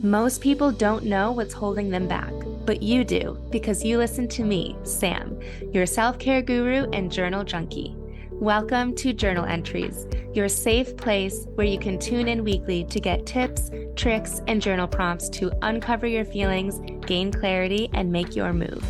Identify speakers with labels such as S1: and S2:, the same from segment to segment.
S1: Most people don't know what's holding them back, but you do because you listen to me, Sam, your self-care guru and journal junkie. Welcome to Journal Entries, your safe place where you can tune in weekly to get tips, tricks, and journal prompts to uncover your feelings, gain clarity, and make your move.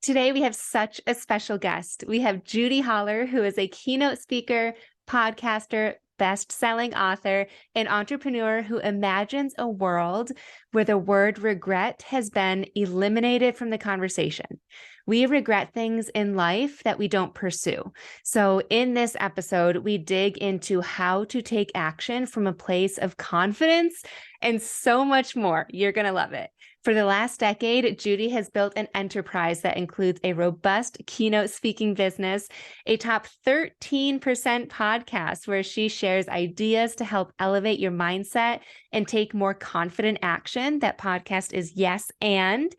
S1: Today, we have such a special guest. We have Judi Holler, who is a keynote speaker, podcaster, best-selling author, and entrepreneur who imagines a world where the word regret has been eliminated from the conversation. We regret things in life that we don't pursue. So in this episode, we dig into how to take action from a place of confidence and so much more. You're going to love it. For the last decade, Judi has built an enterprise that includes a robust keynote speaking business, a top 13% podcast where she shares ideas to help elevate your mindset and take more confident action. That podcast is Yes And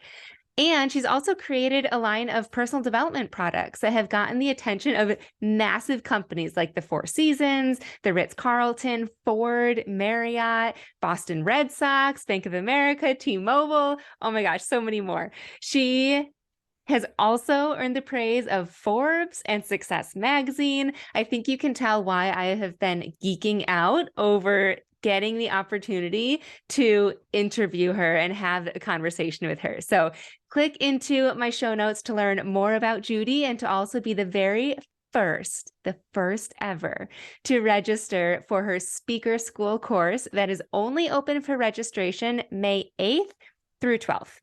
S1: she's also created a line of personal development products that have gotten the attention of massive companies like the Four Seasons, the Ritz-Carlton, Ford, Marriott, Boston Red Sox, Bank of America, T-Mobile. Oh my gosh, so many more. She has also earned the praise of Forbes and Success Magazine. I think you can tell why I have been geeking out over getting the opportunity to interview her and have a conversation with her. So click into my show notes to learn more about Judi and to also be the first ever to register for her speaker school course that is only open for registration May 8th through 12th.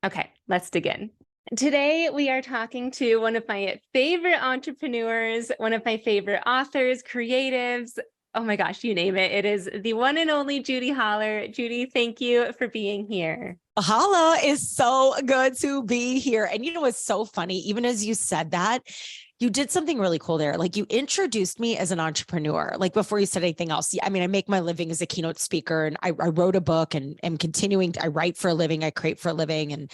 S1: Okay, let's dig in. Today, we are talking to one of my favorite entrepreneurs, one of my favorite authors, creatives. Oh my gosh, you name it. It is the one and only Judi Holler. Judi, thank you for being here.
S2: Holla is so good to be here. And you know what's so funny? Even as you said that, you did something really cool there. Like you introduced me as an entrepreneur, like before you said anything else. I mean, I make my living as a keynote speaker and I wrote a book and am continuing I write for a living, I create for a living and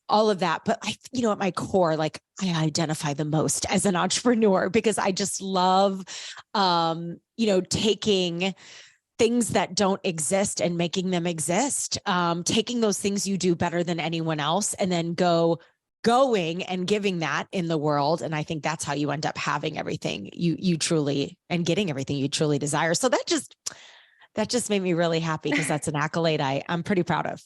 S2: all of that. But at my core, like I identify the most as an entrepreneur because I just love, taking things that don't exist and making them exist, taking those things you do better than anyone else and then going and giving that in the world. And I think that's how you end up having everything you truly and getting everything you truly desire. So that just made me really happy because that's an accolade I'm pretty proud of.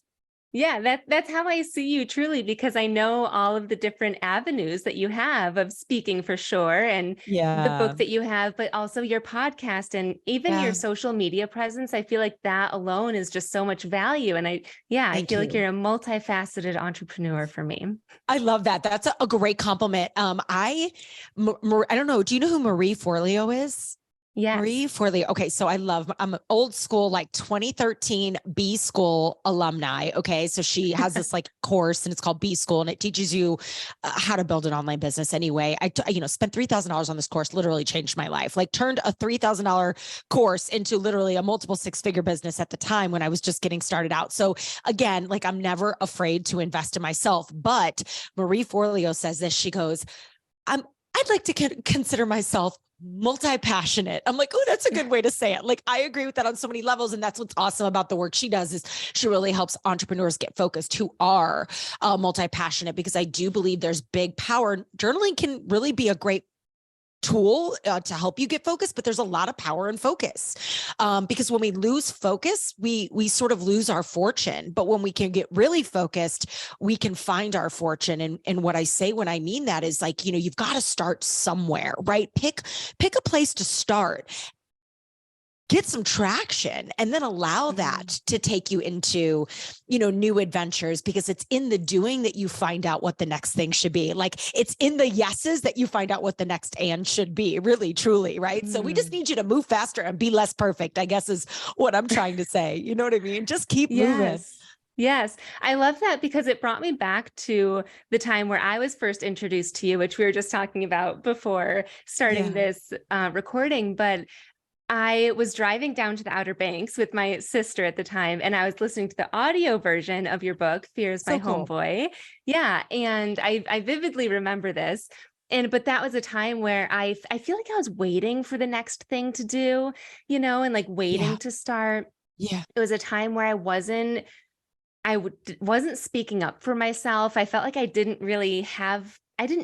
S1: Yeah, that's how I see you truly, because I know all of the different avenues that you have of speaking for sure, and the book that you have, but also your podcast and even your social media presence. I feel like that alone is just so much value. And I feel like you're a multifaceted entrepreneur for me.
S2: I love that. That's a great compliment. I don't know. Do you know who Marie Forleo is?
S1: Yes.
S2: Marie Forleo. Okay. So I'm an old school, like 2013 B School alumni. Okay. So she has this like course and it's called B School and it teaches you how to build an online business. Anyway, I spent $3,000 on this course, literally changed my life, like turned a $3,000 course into literally a multiple six-figure business at the time when I was just getting started out. So again, like I'm never afraid to invest in myself, but Marie Forleo says this, she goes, I'd like to consider myself multi-passionate. I'm like, oh, that's a good way to say it. Like, I agree with that on so many levels. And that's what's awesome about the work she does is she really helps entrepreneurs get focused who are multi-passionate, because I do believe there's big power. Journaling can really be a great tool to help you get focused, but there's a lot of power in focus because when we lose focus, we sort of lose our fortune. But when we can get really focused, we can find our fortune. And what I say when I mean that is like, you've got to start somewhere, right? Pick a place to start. Get some traction and then allow that to take you into, new adventures, because it's in the doing that you find out what the next thing should be. Like it's in the yeses that you find out what the next and should be, really, truly. Right. So we just need you to move faster and be less perfect, I guess is what I'm trying to say. You know what I mean? Just keep moving.
S1: Yes. I love that because it brought me back to the time where I was first introduced to you, which we were just talking about before starting this recording. But I was driving down to the Outer Banks with my sister at the time, and I was listening to the audio version of your book, Fear is My Homeboy. Yeah. And I vividly remember this. But that was a time where I feel like I was waiting for the next thing to do, and like waiting to start
S2: Yeah.
S1: It was a time where wasn't speaking up for myself. I felt like I didn't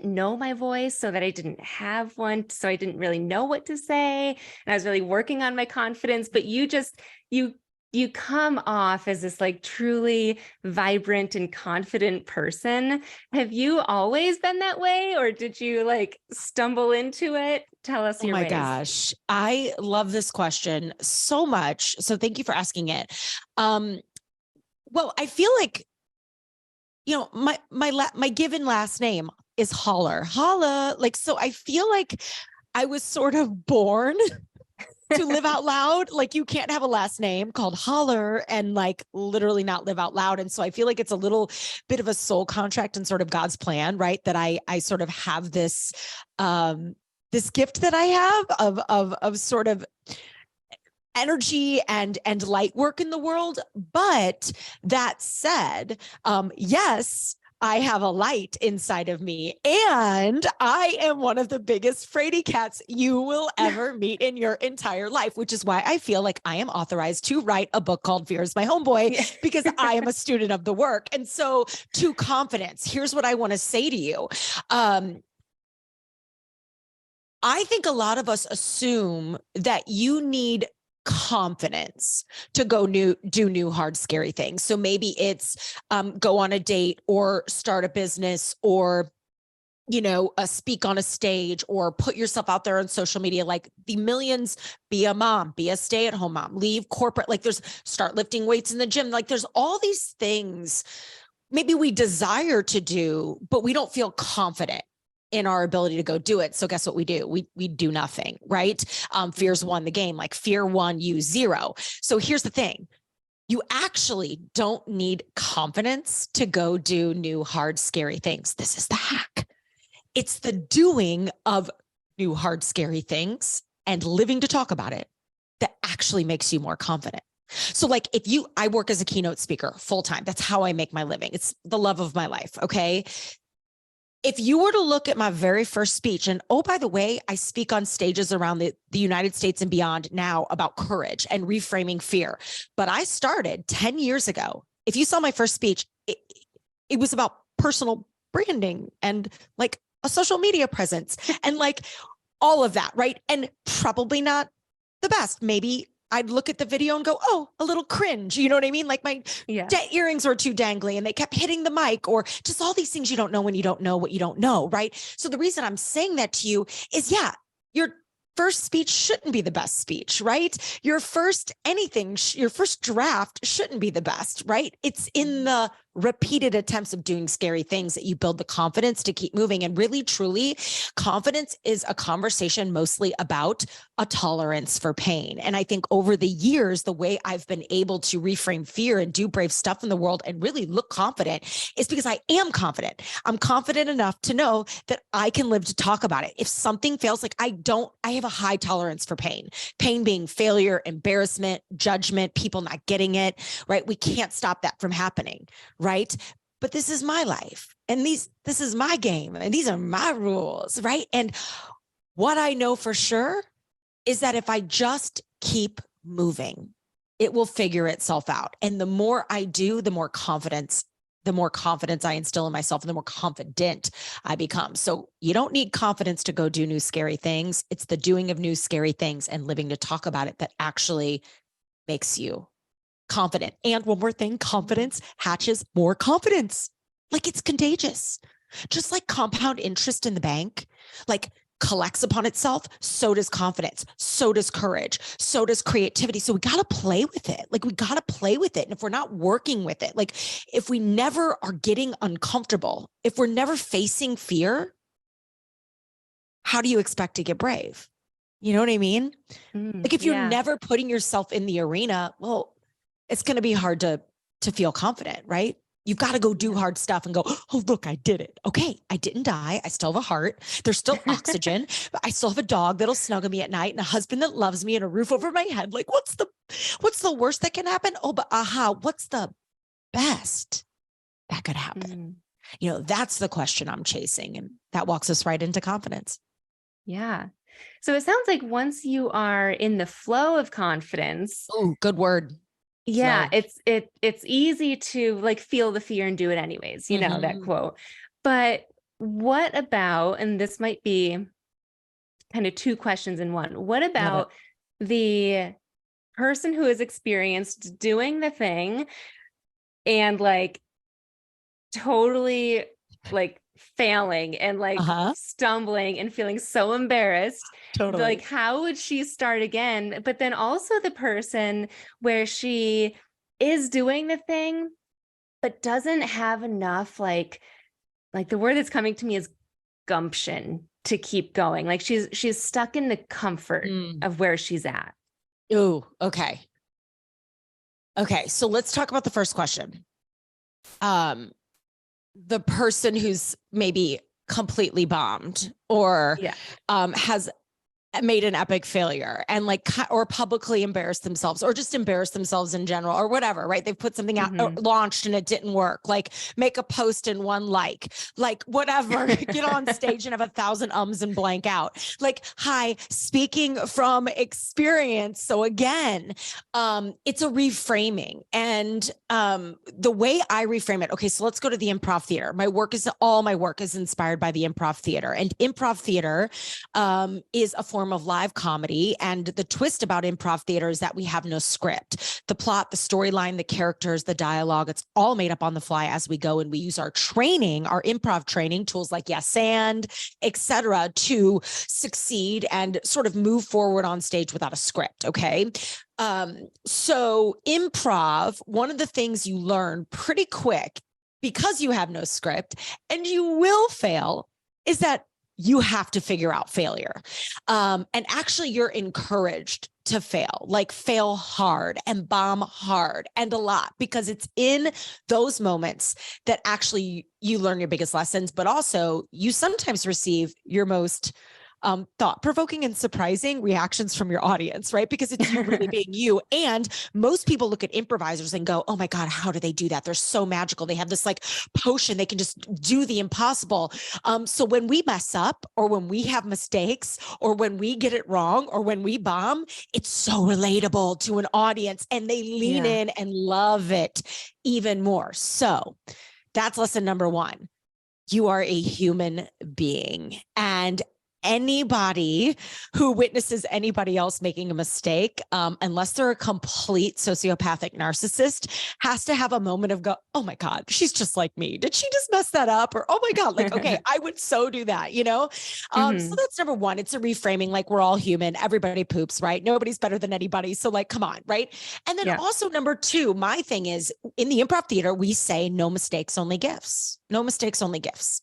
S1: know my voice, so that I didn't have one. So I didn't really know what to say. And I was really working on my confidence, but you come off as this like truly vibrant and confident person. Have you always been that way, or did you like stumble into it? Tell us
S2: Oh
S1: your
S2: my
S1: ways.
S2: gosh. I love this question so much. So thank you for asking it. Well, I feel like, my given last name is Holler. Holla. Like, so I feel like I was sort of born to live out loud. Like, you can't have a last name called Holler and like literally not live out loud. And so I feel like it's a little bit of a soul contract and sort of God's plan, right? That I sort of have this gift that I have of sort of energy and light work in the world. But that said, yes, I have a light inside of me, and I am one of the biggest fraidy cats you will ever meet in your entire life, which is why I feel like I am authorized to write a book called Fear's My Homeboy,
S1: Yeah.
S2: because I am a student of the work. And so, to confidence, here's what I want to say to you. I think a lot of us assume that you need confidence to go do new, hard, scary things. So maybe it's go on a date or start a business or speak on a stage or put yourself out there on social media, like the millions, be a mom, be a stay-at-home mom, leave corporate, like start lifting weights in the gym. Like there's all these things maybe we desire to do, but we don't feel confident in our ability to go do it. So guess what we do? We do nothing, right? Fear's won the game, like fear won you 0. So here's the thing. You actually don't need confidence to go do new, hard, scary things. This is the hack. It's the doing of new, hard, scary things and living to talk about it that actually makes you more confident. So like I work as a keynote speaker full time. That's how I make my living. It's the love of my life. Okay. If you were to look at my very first speech, and oh, by the way, I speak on stages around the United States and beyond now about courage and reframing fear. But I started 10 years ago. If you saw my first speech, it was about personal branding and like a social media presence and like all of that, right? And probably not the best. Maybe I'd look at the video and go, oh, a little cringe. You know what I mean? Like my earrings were too dangly and they kept hitting the mic, or just all these things you don't know when you don't know what you don't know, right? So the reason I'm saying that to you is, yeah, your first speech shouldn't be the best speech, right? Your first draft shouldn't be the best, right? It's in the repeated attempts of doing scary things that you build the confidence to keep moving. And really, truly, confidence is a conversation mostly about a tolerance for pain. And I think over the years, the way I've been able to reframe fear and do brave stuff in the world and really look confident is because I am confident. I'm confident enough to know that I can live to talk about it. If something fails, like I have a high tolerance for pain being failure, embarrassment, judgment, people not getting it, right? We can't stop that from happening. Right. But this is my life and this is my game and these are my rules. Right. And what I know for sure is that if I just keep moving, it will figure itself out. And the more I do, the more confidence I instill in myself and the more confident I become. So you don't need confidence to go do new, scary things. It's the doing of new, scary things and living to talk about it that actually makes you confident. And one more thing, confidence hatches more confidence. Like it's contagious. Just like compound interest in the bank, like collects upon itself, so does confidence, so does courage, so does creativity. So we got to play with it. Like we got to play with it. And if we're not working with it, like if we never are getting uncomfortable, if we're never facing fear, how do you expect to get brave? You know what I mean? Like if you're never putting yourself in the arena, well, it's going to be hard to feel confident, right? You've got to go do hard stuff and go, oh, look, I did it. Okay. I didn't die. I still have a heart. There's still oxygen, but I still have a dog that'll snuggle me at night and a husband that loves me and a roof over my head. Like what's the worst that can happen? Oh, but what's the best that could happen? That's the question I'm chasing. And that walks us right into confidence.
S1: Yeah. So it sounds like once you are in the flow of confidence.
S2: Oh, good word.
S1: Yeah,
S2: So,
S1: it's easy to like feel the fear and do it anyways, you know, that quote. But what about, and this might be kind of two questions in one. What
S2: love it.
S1: about the person who has experienced doing the thing and like totally like failing and like
S2: Uh-huh.
S1: stumbling and feeling so embarrassed? Like,
S2: Totally.
S1: how would she start again? But then also the person where she is doing the thing but doesn't have enough like the word that's coming to me is gumption to keep going. Like she's stuck in the comfort
S2: Mm.
S1: of where she's at.
S2: Ooh, okay. Okay. So let's talk about the first question. Um, the person who's maybe completely bombed or
S1: Yeah.
S2: has made an epic failure and like or publicly embarrassed themselves or just embarrassed themselves in general or whatever, right? They've put something out or launched and it didn't work. Like make a post and one like whatever, get on stage and have 1,000 ums and blank out. Like, hi, speaking from experience. So again, it's a reframing and the way I reframe it. Okay, so let's go to the improv theater. All my work is inspired by the improv theater, and improv theater is a form of live comedy. And the twist about improv theater is that we have no script. The plot, the storyline, the characters, the dialogue, it's all made up on the fly as we go. And we use our training, our improv training tools like yes and, etc., to succeed and sort of move forward on stage without a script. Okay. So improv, one of the things you learn pretty quick because you have no script and you will fail is that you have to figure out failure. And actually you're encouraged to fail, like fail hard and bomb hard and a lot, because it's in those moments that actually you learn your biggest lessons, but also you sometimes receive your most thought-provoking and surprising reactions from your audience, right? Because it's you really being you. And most people look at improvisers and go, oh my God, how do they do that? They're so magical. They have this like potion. They can just do the impossible. So when we mess up or when we have mistakes or when we get it wrong or when we bomb, it's so relatable to an audience and they lean in and love it even more. So that's lesson number one. You are a human being, and anybody who witnesses anybody else making a mistake, unless they're a complete sociopathic narcissist, has to have a moment of oh my God, she's just like me. Did she just mess that up? Or, oh my God, like, okay, I would so do that, you know? So that's number one. It's a reframing. Like we're all human. Everybody poops, right? Nobody's better than anybody. So like, come on. Right. And then also number two, my thing is in the improv theater, we say no mistakes, only gifts. No mistakes, only gifts.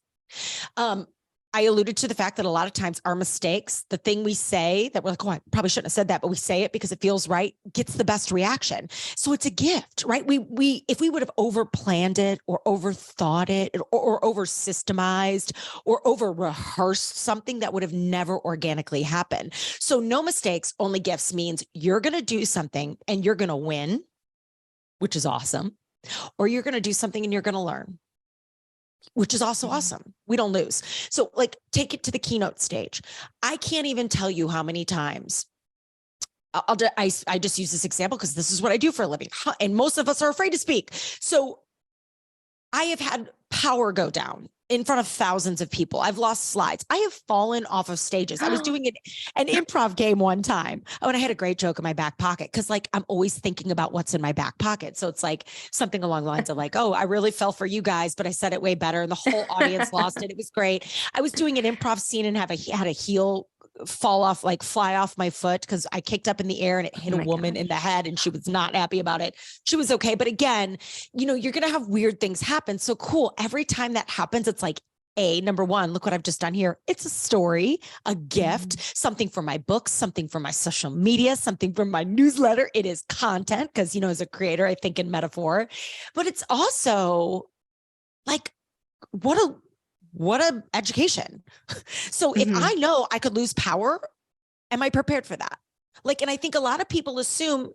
S2: I alluded to the fact that a lot of times our mistakes, the thing we say that we're like, oh, I probably shouldn't have said that, but we say it because it feels right, gets the best reaction. So it's a gift, right? If we would have over planned it or overthought it or over systemized or over rehearsed something, that would have never organically happened. So no mistakes, only gifts means you're going to do something and you're going to win, which is awesome. Or you're going to do something and you're going to learn, which is also awesome. We don't lose. So like take it to the keynote stage. I can't even tell you how many times I just use this example because this is what I do for a living. And most of us are afraid to speak. So I have had power go down in front of thousands of people. I've lost slides. I have fallen off of stages. I was doing an improv game one time. Oh, and I had a great joke in my back pocket because like I'm always thinking about what's in my back pocket. So it's like something along the lines of like, oh, I really fell for you guys, but I said it way better. And the whole audience lost it. It was great. I was doing an improv scene and had a heel fly off my foot because I kicked up in the air and it hit a woman in the head and she was not happy about it. She was okay. But again, you know, you're going to have weird things happen. So cool. Every time that happens, it's like, number one, look what I've just done here. It's a story, a gift, something for my books, something for my social media, something for my newsletter. It is content because, you know, as a creator, I think in metaphor, but it's also like, what a education. So if I know I could lose power, am I prepared for that? Like, and I think a lot of people assume,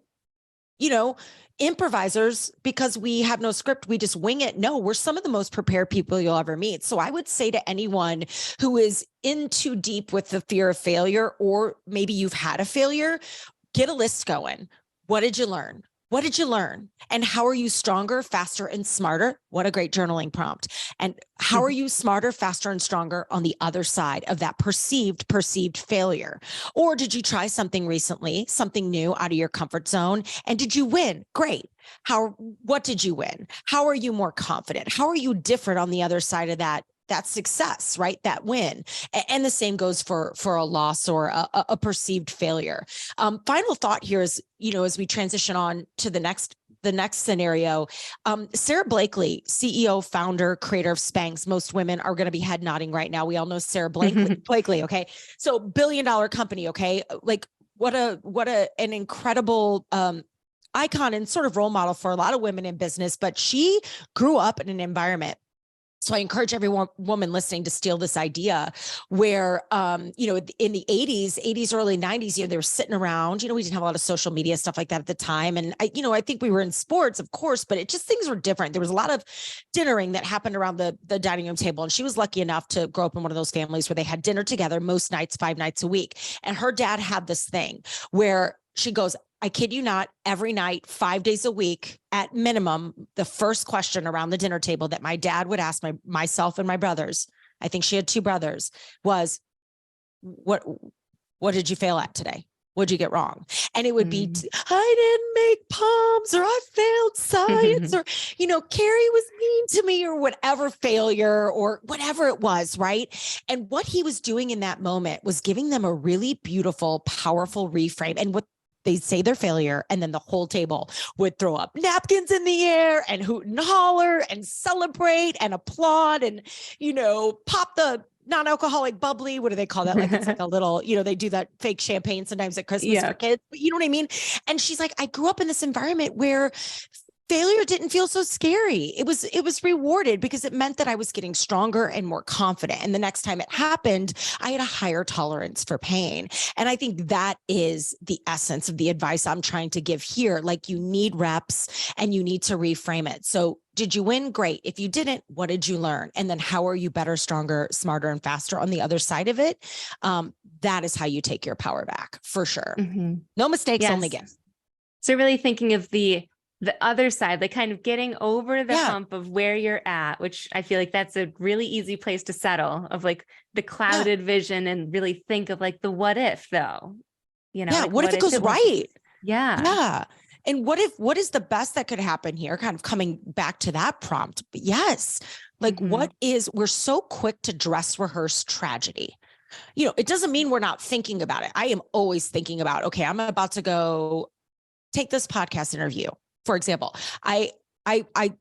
S2: you know, improvisers, because we have no script, we just wing it. No, we're some of the most prepared people you'll ever meet. So I would say to anyone who is in too deep with the fear of failure, or maybe you've had a failure, get a list going. What did you learn? What did you learn? And how are you stronger, faster, and smarter? What a great journaling prompt. And how are you smarter, faster, and stronger on the other side of that perceived failure? Or did you try something recently, something new out of your comfort zone? And did you win? Great. What did you win? How are you more confident? How are you different on the other side of that success, right? That win. And the same goes for a loss or a perceived failure. Final thought here is, as we transition on to the next scenario, Sarah Blakely, CEO, founder, creator of Spanx. Most women are going to be head nodding right now. We all know Sarah Blakely. Okay. So $1 billion company. Okay. Like what an incredible, icon and sort of role model for a lot of women in business, but she grew up in an environment. So I encourage every woman listening to steal this idea where, in the 80s, early 90s, they were sitting around, we didn't have a lot of social media, stuff like that at the time. And I think we were in sports, of course, but things were different. There was a lot of dinnering that happened around the dining room table. And she was lucky enough to grow up in one of those families where they had dinner together most nights, 5 nights a week. And her dad had this thing where she goes, I kid you not, every night, 5 days a week, at minimum, the first question around the dinner table that my dad would ask myself and my brothers, I think she had 2 brothers, was, what did you fail at today? What'd you get wrong? And it would be, I didn't make palms, or I failed science, or, Carrie was mean to me, or whatever failure, or whatever it was, right? And what he was doing in that moment was giving them a really beautiful, powerful reframe. And what they'd say their failure, and then the whole table would throw up napkins in the air and hoot and holler and celebrate and applaud and, pop the non-alcoholic bubbly. What do they call that? Like, it's like a little, they do that fake champagne sometimes at Christmas for kids, but you know what I mean? And she's like, I grew up in this environment where failure didn't feel so scary. It was rewarded because it meant that I was getting stronger and more confident. And the next time it happened, I had a higher tolerance for pain. And I think that is the essence of the advice I'm trying to give here. Like, you need reps and you need to reframe it. So did you win? Great. If you didn't, what did you learn? And then how are you better, stronger, smarter, and faster on the other side of it? That is how you take your power back, for sure. No mistakes, only gifts.
S1: So really thinking of the other side, like kind of getting over the hump of where you're at, which I feel like that's a really easy place to settle, of like the clouded vision, and really think of like the what if though, like,
S2: what if it goes right?
S1: Yeah.
S2: And what is the best that could happen here? Kind of coming back to that prompt. But yes. Like we're so quick to dress rehearse tragedy. It doesn't mean we're not thinking about it. I am always thinking about, okay, I'm about to go take this podcast interview. For example, I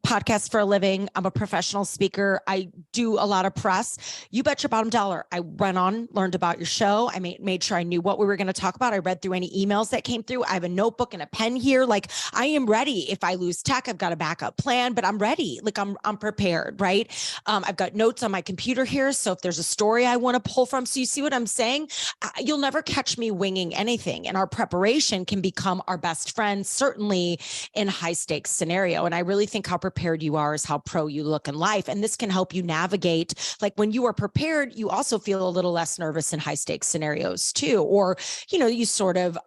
S2: podcast for a living. I'm a professional speaker. I do a lot of press. You bet your bottom dollar. I went on, learned about your show. I made sure I knew what we were going to talk about. I read through any emails that came through. I have a notebook and a pen here. Like, I am ready. If I lose tech, I've got a backup plan, but I'm ready. Like, I'm prepared, right? I've got notes on my computer here. So if there's a story I want to pull from, so you see what I'm saying? You'll never catch me winging anything. And our preparation can become our best friend, certainly in high stakes scenario. And I really think how prepared you are is how pro you look in life. And this can help you navigate. Like, when you are prepared, you also feel a little less nervous in high stakes scenarios too. Or, you sort of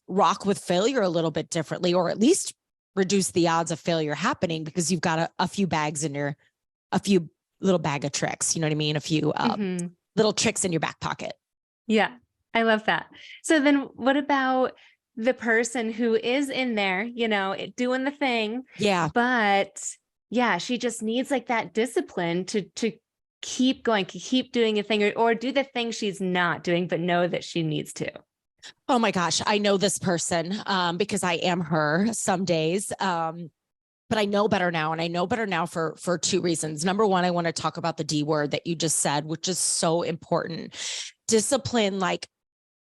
S2: rock with failure a little bit differently, or at least reduce the odds of failure happening because you've got a few bags in a few little bag of tricks. You know what I mean? A few little tricks in your back pocket.
S1: Yeah, I love that. So then what about the person who is in there, doing the thing.
S2: Yeah.
S1: But she just needs like that discipline to keep going, keep doing a thing, or do the thing she's not doing, but know that she needs to.
S2: Oh my gosh. I know this person because I am her some days. But I know better now. And I know better now for 2 reasons. Number one, I want to talk about the D word that you just said, which is so important. Discipline,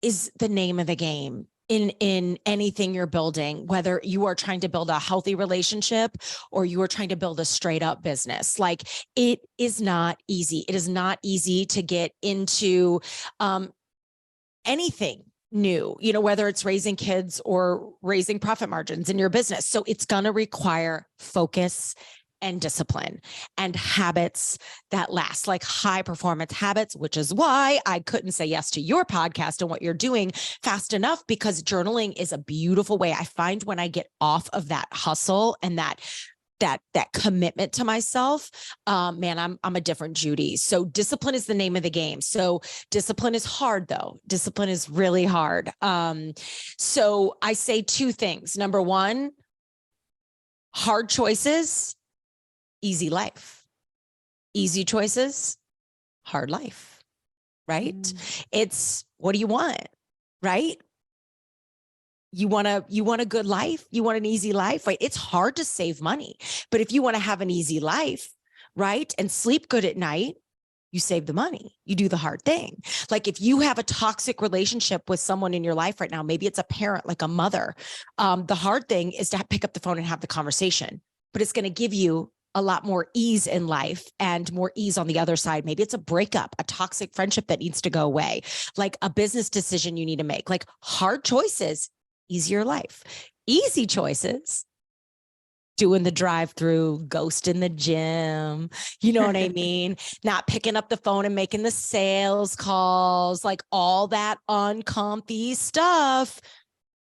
S2: is the name of the game in anything you're building, whether you are trying to build a healthy relationship or you are trying to build a straight up business. Like, it is not easy. It is not easy to get into anything new, whether it's raising kids or raising profit margins in your business. So it's going to require focus and discipline and habits that last, like high performance habits, which is why I couldn't say yes to your podcast and what you're doing fast enough, because journaling is a beautiful way. I find when I get off of that hustle and that commitment to myself, man, I'm a different Judi. So discipline is the name of the game. So discipline is hard though. Discipline is really hard. So I say two things. Number one, hard choices, easy life. Easy choices, hard life, right? It's, what do you want, right? You want a good life? You want an easy life, right? It's hard to save money, but if you want to have an easy life, right, and sleep good at night, you save the money. You do the hard thing. Like if you have a toxic relationship with someone in your life right now, maybe it's a parent, like a mother. The hard thing is to pick up the phone and have the conversation, but it's going to give you a lot more ease in life and more ease on the other side. Maybe it's a breakup, a toxic friendship that needs to go away, like a business decision you need to make, like hard choices, easier life. Easy choices, doing the drive-through, ghosting the gym, you know what I mean? Not picking up the phone and making the sales calls, like all that uncomfy stuff.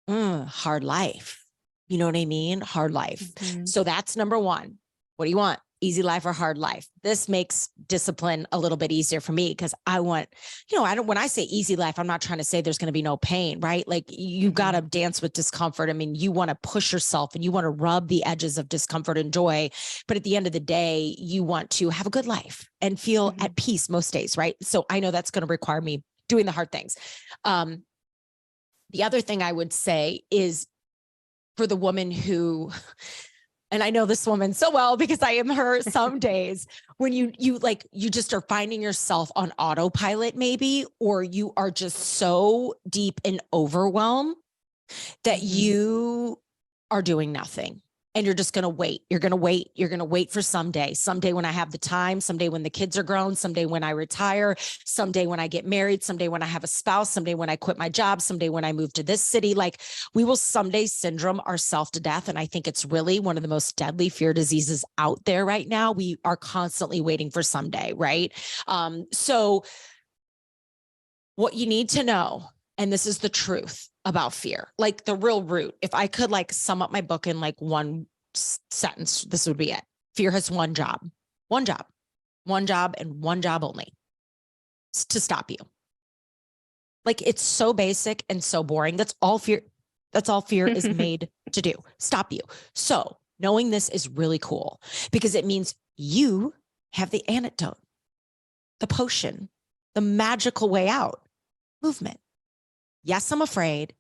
S2: Hard life. You know what I mean? Hard life. So that's number one. What do you want? Easy life or hard life? This makes discipline a little bit easier for me because I want, when I say easy life, I'm not trying to say there's going to be no pain, right? Like you got to dance with discomfort. I mean, you want to push yourself and you want to rub the edges of discomfort and joy. But at the end of the day, you want to have a good life and feel at peace most days, right? So I know that's going to require me doing the hard things. The other thing I would say is for the woman who, and I know this woman so well because I am her some days, when you just are finding yourself on autopilot maybe, or you are just so deep in overwhelm that you are doing nothing. And you're just going to wait. You're going to wait. You're going to wait for someday when I have the time, someday when the kids are grown, someday when I retire, someday when I get married, someday when I have a spouse, someday when I quit my job, someday when I move to this city. Like we will someday syndrome ourselves to death. And I think it's really one of the most deadly fear diseases out there right now. We are constantly waiting for someday, right? So what you need to know, and this is the truth about fear, like the real root. If I could like sum up my book in like one sentence, this would be it. Fear has one job, and one job only. It's to stop you. Like it's so basic and so boring. That's all fear is made to do. Stop you. So knowing this is really cool because it means you have the antidote, the potion, the magical way out: movement. Yes, I'm afraid.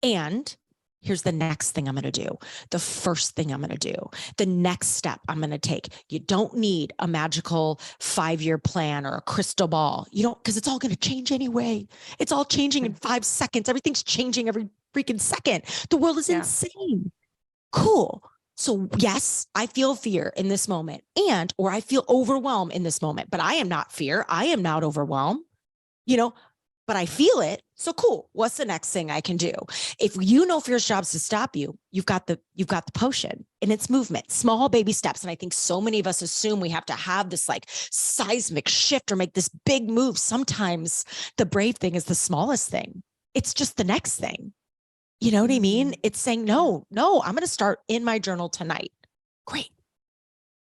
S2: And here's the next thing I'm going to do. The first thing I'm going to do. The next step I'm going to take. You don't need a magical 5-year plan or a crystal ball. You don't, because it's all going to change anyway. It's all changing in 5 seconds. Everything's changing every freaking second. The world is insane. Cool. So yes, I feel fear in this moment or I feel overwhelmed in this moment, but I am not fear. I am not overwhelmed, but I feel it. So cool. What's the next thing I can do? If you know fear's job is to stop you, you've got the potion, and it's movement, small baby steps. And I think so many of us assume we have to have this like seismic shift or make this big move. Sometimes the brave thing is the smallest thing. It's just the next thing. You know what I mean? It's saying, no, I'm going to start in my journal tonight. Great.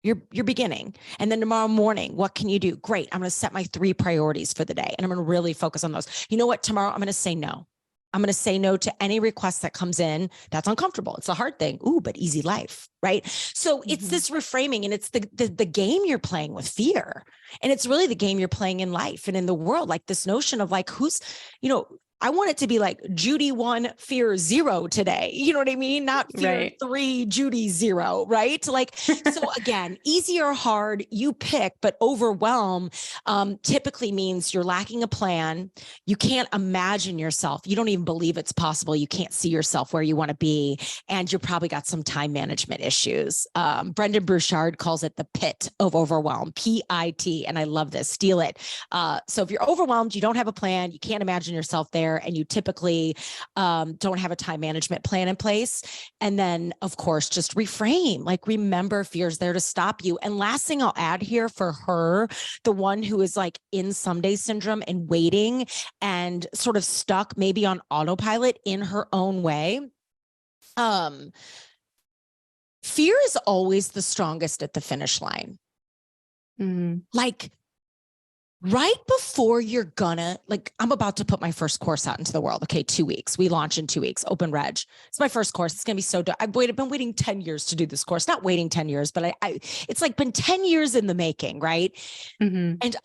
S2: You're beginning. And then tomorrow morning, what can you do? Great. I'm going to set my 3 priorities for the day and I'm going to really focus on those. You know what? Tomorrow I'm going to say no. I'm going to say no to any request that comes in. That's uncomfortable. It's a hard thing. Ooh, but easy life, right? So it's this reframing, and it's the game you're playing with fear. And it's really the game you're playing in life and in the world. Like this notion of like, I want it to be like Judi 1, fear 0 today. You know what I mean? Not fear 3, Judi 0, right? Like, so again, easy or hard, you pick, but overwhelm typically means you're lacking a plan. You can't imagine yourself. You don't even believe it's possible. You can't see yourself where you want to be. And you probably got some time management issues. Brendan Burchard calls it the pit of overwhelm, PIT. And I love this, steal it. So if you're overwhelmed, you don't have a plan, you can't imagine yourself there, there and you typically don't have a time management plan in place. And then of course, just reframe, like remember fear's there to stop you. And last thing I'll add here for her, the one who is like in someday syndrome and waiting and sort of stuck maybe on autopilot in her own way. Fear is always the strongest at the finish line. Like right before you're gonna, like, I'm about to put my first course out into the world. Okay, 2 weeks. We launch in 2 weeks, open reg. It's my first course. It's gonna be so dope. I've been waiting 10 years to do this course. Not waiting 10 years, but it's like been 10 years in the making, right? And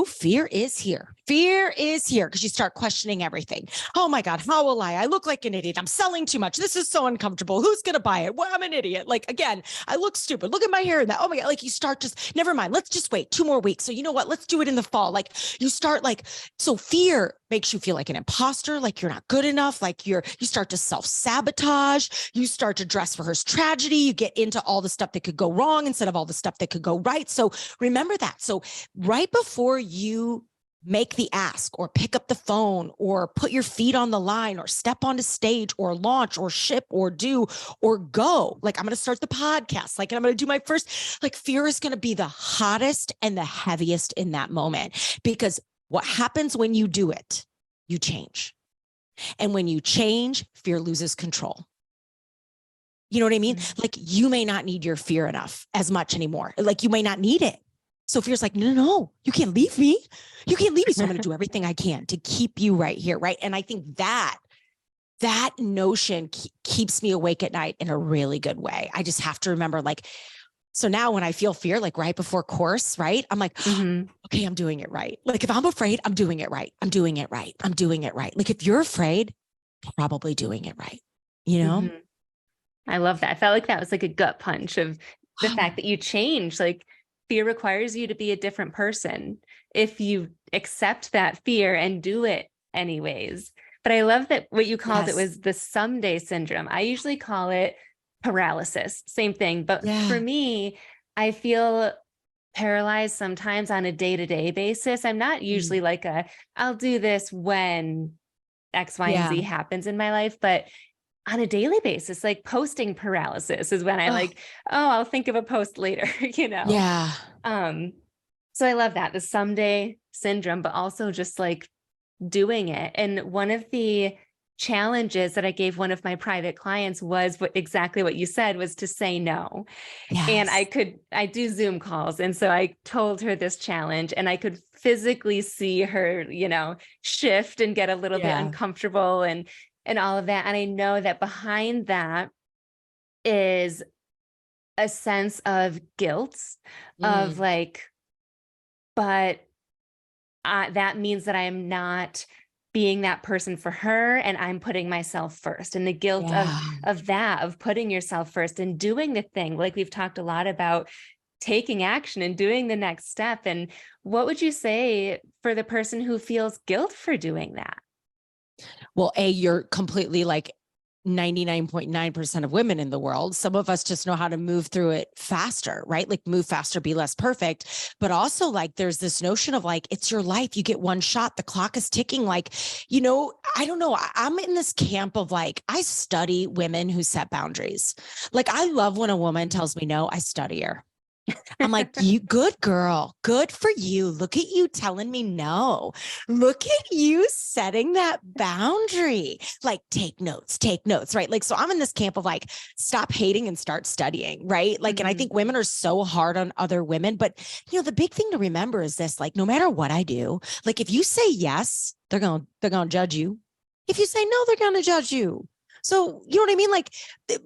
S2: fear is here. Fear is here because you start questioning everything. Oh my God, how will I? I look like an idiot. I'm selling too much. This is so uncomfortable. Who's gonna buy it? Well, I'm an idiot. Like, again, I look stupid. Look at my hair and that. Oh my God, like you start just, never mind. Let's just wait 2 more weeks. So you know what? Let's do it in the fall. Like you start like, so fear makes you feel like an imposter, like you're not good enough, like you start to self-sabotage, you start to dress for her tragedy, you get into all the stuff that could go wrong instead of all the stuff that could go right. So remember that. So right before you make the ask or pick up the phone or put your feet on the line or step onto stage or launch or ship or do or go, like I'm going to start the podcast, like, and I'm going to do my first, like fear is going to be the hottest and the heaviest in that moment, because what happens when you do it, you change. And when you change, fear loses control. You know what I mean? Like you may not need your fear enough as much anymore. Like you may not need it. So fear's like, no, you can't leave me. You can't leave me. So I'm going to do everything I can to keep you right here. Right. And I think that notion keeps me awake at night in a really good way. I just have to remember, like, so now when I feel fear, like right before course, right, I'm like, okay, I'm doing it right. Like if I'm afraid, I'm doing it right. I'm doing it right. I'm doing it right. Like if you're afraid, probably doing it right. You know?
S1: I love that. I felt like that was like a gut punch of the fact that you change. Like fear requires you to be a different person if you accept that fear and do it anyways. But I love that what you called it was the someday syndrome. I usually call it paralysis, same thing. But for me, I feel paralyzed sometimes on a day-to-day basis. I'm not usually like I'll do this when X, Y, and Z happens in my life, but on a daily basis, like posting paralysis is when I I'll think of a post later, you know?
S2: Yeah.
S1: So I love that, the someday syndrome, but also just like doing it. And one of the challenges that I gave one of my private clients was exactly what you said, was to say no. And I do Zoom calls. And so I told her this challenge and I could physically see her, you know, shift and get a little bit uncomfortable and all of that. And I know that behind that is a sense of guilt of like, but that means that I am not being that person for her and I'm putting myself first. And the guilt of that, of putting yourself first and doing the thing, like we've talked a lot about taking action and doing the next step. And what would you say for the person who feels guilt for doing that?
S2: Well, you're completely like 99.9% of women in the world. Some of us just know how to move through it faster, right? Like move faster, be less perfect. But also like there's this notion of like, it's your life. You get one shot. The clock is ticking. Like, you know, I don't know. I'm in this camp of like, I study women who set boundaries. Like I love when a woman tells me no, I study her. I'm like, you good girl, good for you. Look at you telling me no. Look at you setting that boundary. Like take notes, right? Like, so I'm in this camp of like, stop hating and start studying, right? Like, and I think women are so hard on other women, but you know, the big thing to remember is this, like, no matter what I do, like if you say yes, they're going to judge you. If you say no, they're going to judge you. So, you know what I mean? Like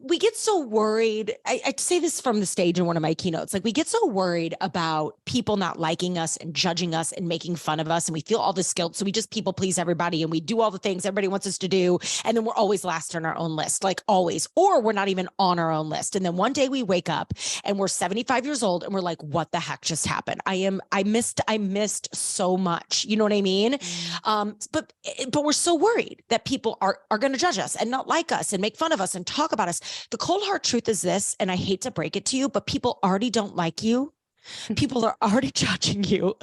S2: we get so worried. I say this from the stage in one of my keynotes, like we get so worried about people not liking us and judging us and making fun of us. And we feel all this guilt. So we just people please everybody and we do all the things everybody wants us to do. And then we're always last on our own list, like always, or we're not even on our own list. And then one day we wake up and we're 75 years old and we're like, what the heck just happened? I missed so much. You know what I mean? But we're so worried that people are going to judge us and not like us and make fun of us and talk about us. The cold hard truth is this, and I hate to break it to you, but people already don't like you. People are already judging you.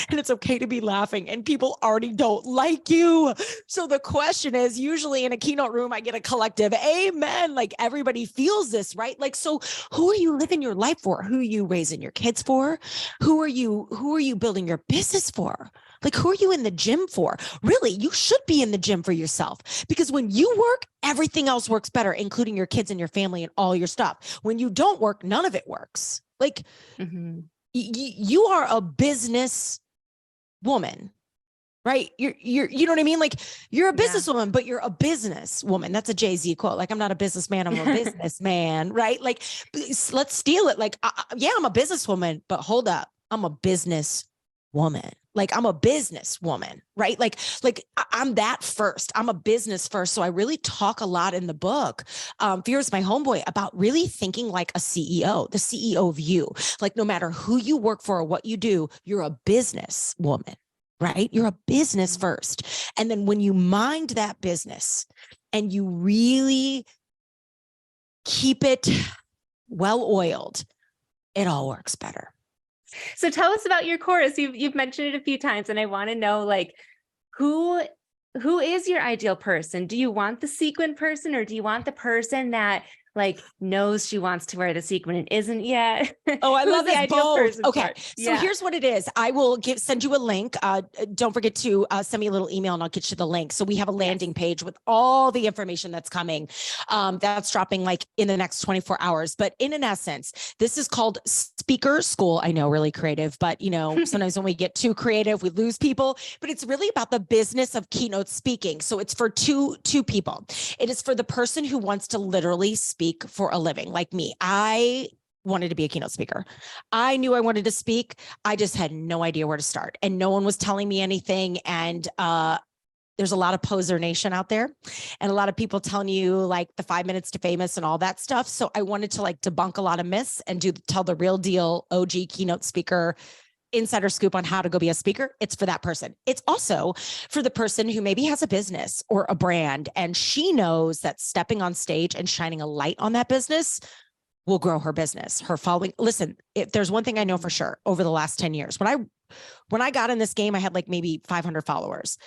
S2: and it's okay to be laughing, and people already don't like you. So the question is, usually in a keynote room, I get a collective amen. Like everybody feels this, right? Like, so who are you living your life for? Who are you raising your kids for? Who are you building your business for? Like, who are you in the gym for? Really, you should be in the gym for yourself, because when you work, everything else works better, including your kids and your family and all your stuff. When you don't work, none of it works. Like, you are a business woman, right? You know what I mean? Like, you're a businesswoman, but you're a business woman. That's a Jay-Z quote. Like, I'm not a businessman, I'm a businessman, right? Like, let's steal it. Like, yeah, I'm a businesswoman, but hold up. I'm a business woman. Like, I'm a business woman, right? Like I'm that first. I'm a business first. So I really talk a lot in the book, Fear is My Homeboy, about really thinking like a CEO, the CEO of you. Like, no matter who you work for or what you do, you're a business woman, right? You're a business first. And then when you mind that business and you really keep it well-oiled, it all works better.
S1: So tell us about your course. You've mentioned it a few times, and I want to know, like, who is your ideal person? Do you want the sequin person, or do you want the person that like knows she wants to wear the sequin and isn't yet?
S2: Oh, I love it both. Okay. So
S1: Yeah.
S2: here's what it is. I will send you a link. Don't forget to send me a little email and I'll get you the link. So we have a landing page with all the information that's coming. That's dropping like in the next 24 hours. But in an essence, this is called Speaker School. I know, really creative, but you know, sometimes when we get too creative, we lose people, but it's really about the business of keynote speaking. So it's for two people. It is for the person who wants to literally speak for a living, like me. I wanted to be a keynote speaker. I knew I wanted to speak. I just had no idea where to start, and no one was telling me anything. And there's a lot of poser nation out there, and a lot of people telling you like the 5 minutes to famous and all that stuff. So I wanted to like debunk a lot of myths and tell the real deal OG keynote speaker insider scoop on how to go be a speaker. It's for that person. It's also for the person who maybe has a business or a brand, and she knows that stepping on stage and shining a light on that business will grow her business, her following. Listen, if there's one thing I know for sure over the last 10 years, when I got in this game, I had like maybe 500 followers.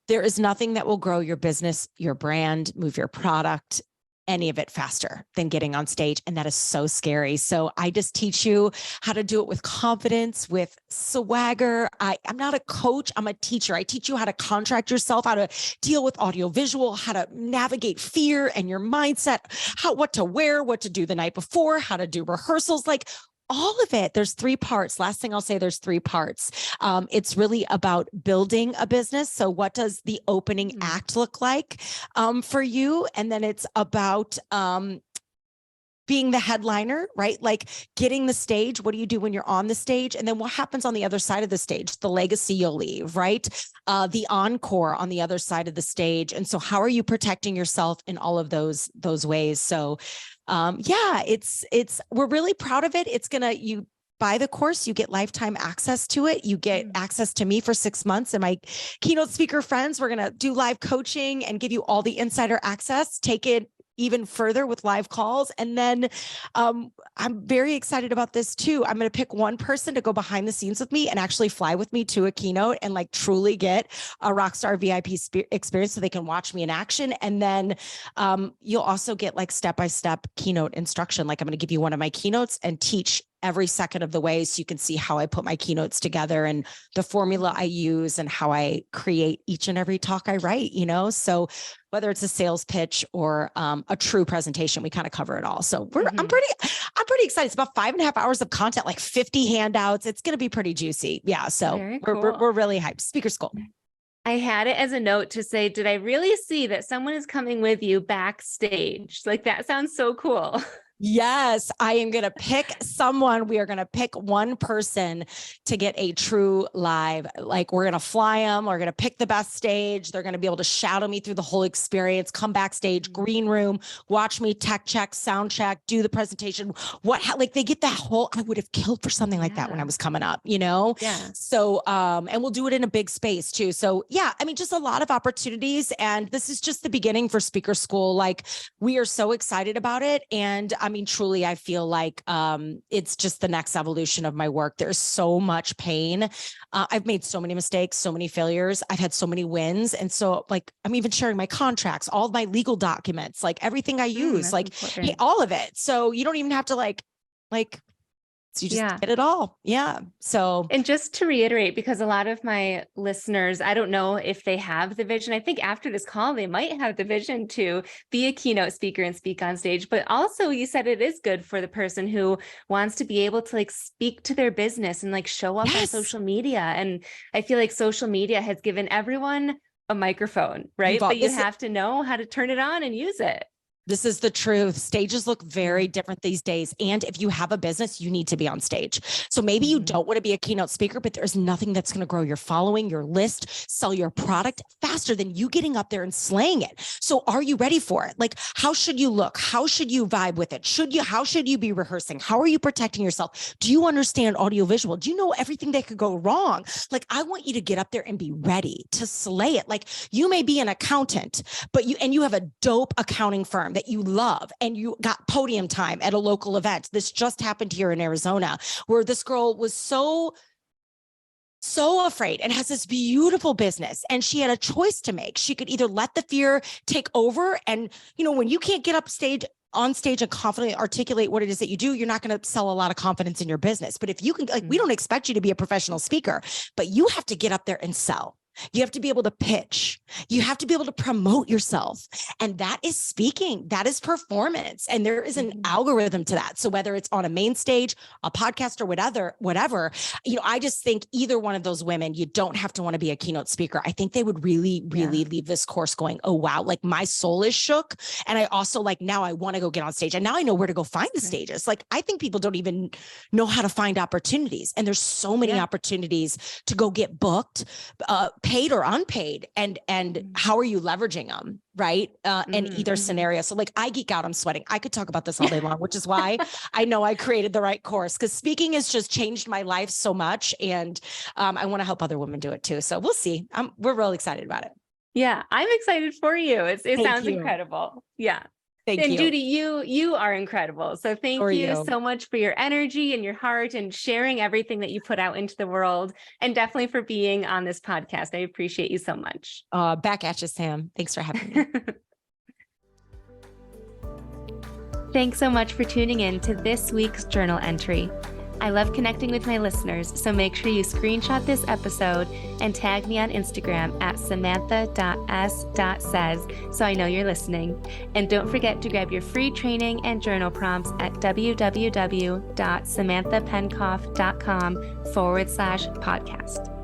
S2: There is nothing that will grow your business, your brand, move your product, any of it faster than getting on stage. And that is so scary. So I just teach you how to do it with confidence, with swagger. I'm not a coach, I'm a teacher. I teach you how to contract yourself, how to deal with audiovisual, how to navigate fear and your mindset, what to wear, what to do the night before, how to do rehearsals, like all of it. There's 3 parts. Last thing I'll say, there's 3 parts. It's really about building a business. So what does the opening act look like for you? And then it's about being the headliner, right? Like getting the stage. What do you do when you're on the stage? And then what happens on the other side of the stage? The legacy you'll leave, right? The encore on the other side of the stage. And so how are you protecting yourself in all of those ways? So yeah, we're really proud of it. You buy the course, you get lifetime access to it. You get access to me for 6 months and my keynote speaker friends. We're going to do live coaching and give you all the insider access, take it even further with live calls. And then I'm very excited about this too. I'm going to pick one person to go behind the scenes with me and actually fly with me to a keynote and like truly get a rockstar VIP experience so they can watch me in action. And then you'll also get like step-by-step keynote instruction. Like I'm going to give you one of my keynotes and teach every second of the way so you can see how I put my keynotes together and the formula I use and how I create each and every talk I write, so whether it's a sales pitch or a true presentation, we kind of cover it all. So I'm pretty excited. It's about 5.5 hours of content, like 50 handouts. It's going to be pretty juicy. Yeah. So we're really hyped. Speaker School.
S1: I had it as a note to say, did I really see that someone is coming with you backstage? Like, that sounds so cool.
S2: Yes, I am going to pick someone. We are going to pick one person to get a true live. Like we're going to fly them. We're going to pick the best stage. They're going to be able to shadow me through the whole experience, come backstage, green room, watch me tech check, sound check, do the presentation. Like they get that whole, I would have killed for something like that when I was coming up, Yeah. So, and we'll do it in a big space too. So yeah, I mean, just a lot of opportunities. And this is just the beginning for Speaker School. Like we are so excited about it. And I'm mean, truly, I feel like it's just the next evolution of my work. There's so much pain. I've made so many mistakes, so many failures. I've had so many wins. And so like, I'm even sharing my contracts, all of my legal documents, like everything I use, like hey, all of it. So you don't even have to like, so you just get it all. Yeah. So,
S1: and just to reiterate, because a lot of my listeners, I don't know if they have the vision. I think after this call, they might have the vision to be a keynote speaker and speak on stage. But also you said it is good for the person who wants to be able to like speak to their business and like show up on social media. And I feel like social media has given everyone a microphone, right? But you have to know how to turn it on and use it.
S2: This is the truth. Stages look very different these days. And if you have a business, you need to be on stage. So maybe you don't want to be a keynote speaker, but there's nothing that's going to grow your following, your list, sell your product faster than you getting up there and slaying it. So are you ready for it? Like, how should you look? How should you vibe with it? How should you be rehearsing? How are you protecting yourself? Do you understand audio visual? Do you know everything that could go wrong? Like, I want you to get up there and be ready to slay it. Like, you may be an accountant, but you have a dope accounting firm that you love and you got podium time at a local event. This just happened here in Arizona where this girl was so afraid and has this beautiful business and she had a choice to make. She could either let the fear take over and, when you can't get on stage and confidently articulate what it is that you do, you're not going to sell a lot of confidence in your business. But if you can, we don't expect you to be a professional speaker, but you have to get up there and sell. You have to be able to pitch. You have to be able to promote yourself. And that is speaking. That is performance. And there is an algorithm to that. So whether it's on a main stage, a podcast or whatever, I just think either one of those women, you don't have to want to be a keynote speaker. I think they would really leave this course going, oh, wow, like my soul is shook. And I also now I want to go get on stage and now I know where to go find the stages. Like, I think people don't even know how to find opportunities. And there's so many opportunities to go get booked, paid or unpaid, and how are you leveraging them, right? In either scenario. So I geek out, I'm sweating. I could talk about this all day long, which is why I know I created the right course, because speaking has just changed my life so much. And I want to help other women do it too. So we'll see. We're really excited about it.
S1: Yeah, I'm excited for you. It sounds incredible. Yeah.
S2: Thank you.
S1: Judi, you are incredible. So thank you so much for your energy and your heart and sharing everything that you put out into the world, and definitely for being on this podcast. I appreciate you so much.
S2: Back at you, Sam. Thanks for having me.
S1: Thanks so much for tuning in to this week's journal entry. I love connecting with my listeners, so make sure you screenshot this episode and tag me on Instagram at samantha.s.says so I know you're listening. And don't forget to grab your free training and journal prompts at www.samanthapenkoff.com/podcast.